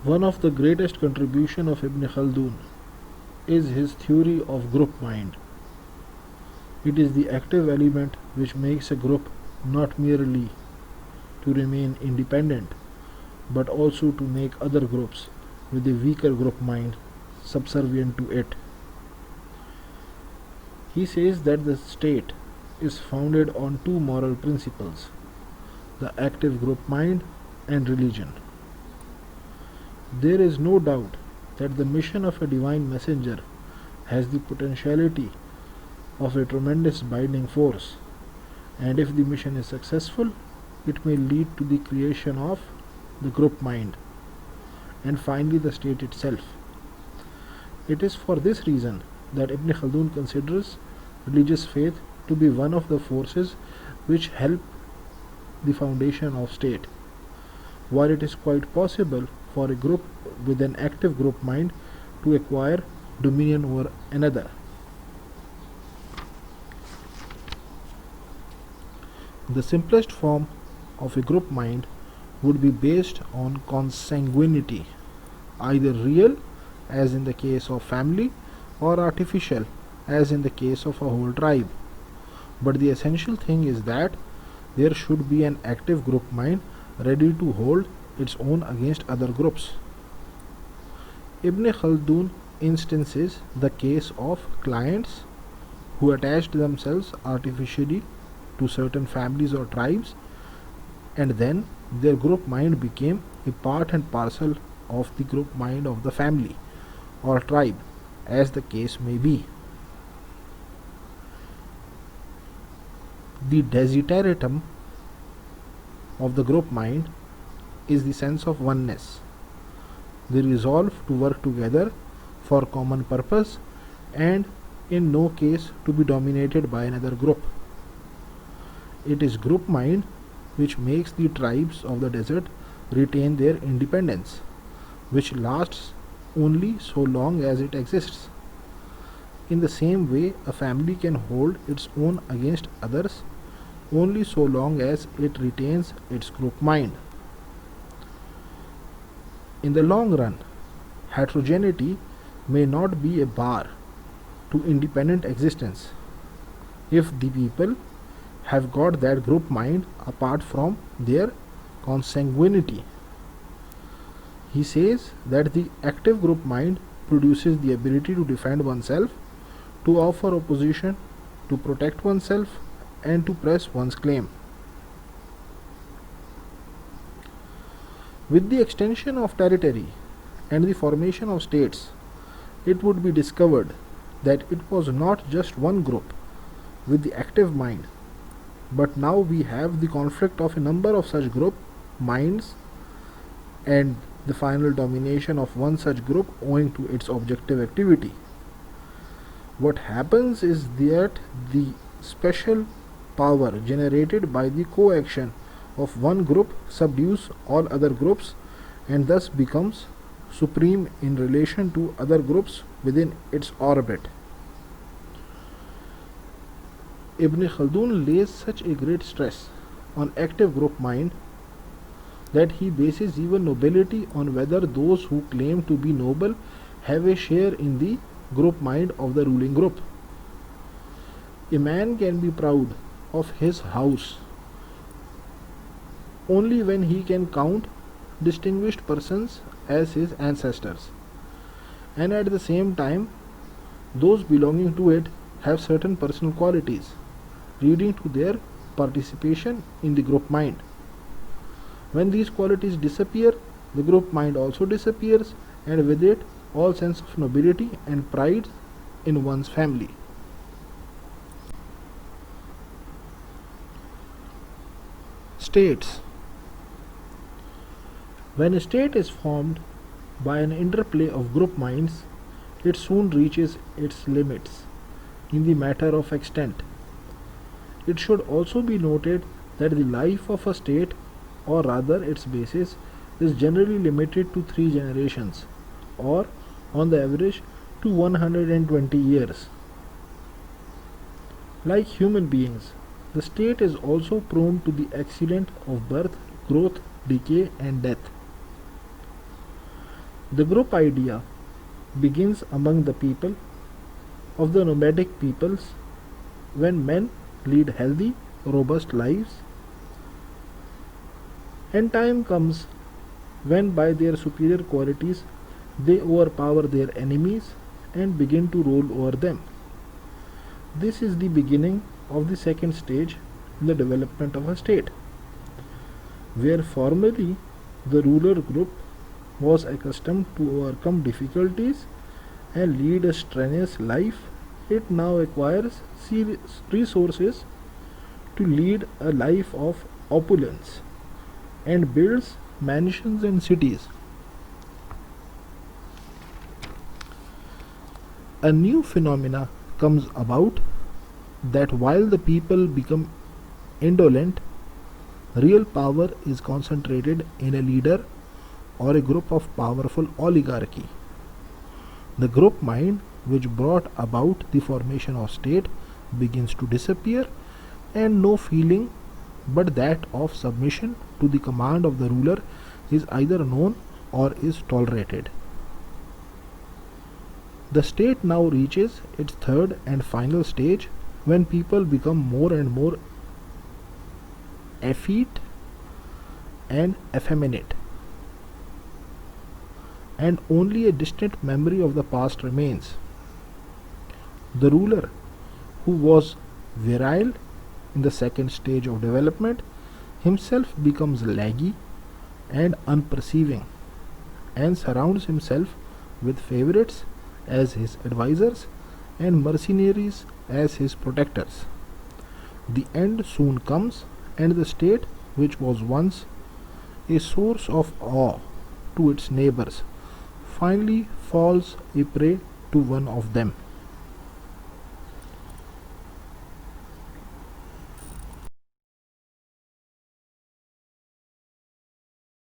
One of the greatest contributions of Ibn Khaldun is his theory of group mind. It is the active element which makes a group not merely to remain independent but also to make other groups with a weaker group mind subservient to it. He says that the state is founded on two moral principles: the active group mind and religion. There is no doubt that the mission of a divine messenger has the potentiality of a tremendous binding force, and if the mission is successful, it may lead to the creation of the group mind and finally the state itself. It is for this reason that Ibn Khaldun considers religious faith to be one of the forces which help the foundation of state. While it is quite possible for a group with an active group mind to acquire dominion over another. The simplest form of a group mind would be based on consanguinity, either real, as in the case of family, or artificial, as in the case of a whole tribe. But the essential thing is that there should be an active group mind ready to hold its own against other groups. Ibn Khaldun instances the case of clients who attached themselves artificially to certain families or tribes, and then their group mind became a part and parcel of the group mind of the family or tribe, as the case may be. The desideratum of the group mind is the sense of oneness, the resolve to work together for common purpose and in no case to be dominated by another group. It is group mind which makes the tribes of the desert retain their independence, which lasts only so long as it exists. In the same way, a family can hold its own against others only so long as it retains its group mind. In the long run, heterogeneity may not be a bar to independent existence if the people have got that group mind apart from their consanguinity. He says that the active group mind produces the ability to defend oneself, to offer opposition, to protect oneself, and to press one's claim. With the extension of territory and the formation of states, it would be discovered that it was not just one group with the active mind, but now we have the conflict of a number of such group minds and the final domination of one such group owing to its objective activity. What happens is that the special power generated by the coaction of one group subdues all other groups and thus becomes supreme in relation to other groups within its orbit. Ibn Khaldun lays such a great stress on active group mind that he bases even nobility on whether those who claim to be noble have a share in the group mind of the ruling group. A man can be proud of his house only when he can count distinguished persons as his ancestors, and at the same time those belonging to it have certain personal qualities leading to their participation in the group mind. When these qualities disappear, the group mind also disappears, and with it all sense of nobility and pride in one's family. States. When a state is formed by an interplay of group minds, it soon reaches its limits in the matter of extent. It should also be noted that the life of a state, or rather its basis, is generally limited to 3 generations, or on the average to 120 years. Like human beings, the state is also prone to the accident of birth, growth, decay, and death. The group idea begins among the people of the nomadic peoples when men lead healthy, robust lives, and time comes when, by their superior qualities, they overpower their enemies and begin to rule over them. This is the beginning of the second stage in the development of a state, where formerly the ruler group was accustomed to overcome difficulties and lead a strenuous life. It now acquires resources to lead a life of opulence and builds mansions and cities. A new phenomena comes about, that while the people become indolent, real power is concentrated in a leader or a group of powerful oligarchy. The group mind, which brought about the formation of state, begins to disappear, and no feeling but that of submission to the command of the ruler is either known or is tolerated. The state now reaches its third and final stage, when people become more and more effete and effeminate, and only a distant memory of the past remains. The ruler, who was virile in the second stage of development, himself becomes laggy and unperceiving, and surrounds himself with favorites as his advisers and mercenaries as his protectors. The end soon comes, and the state, which was once a source of awe to its neighbors, finally falls a prey to one of them.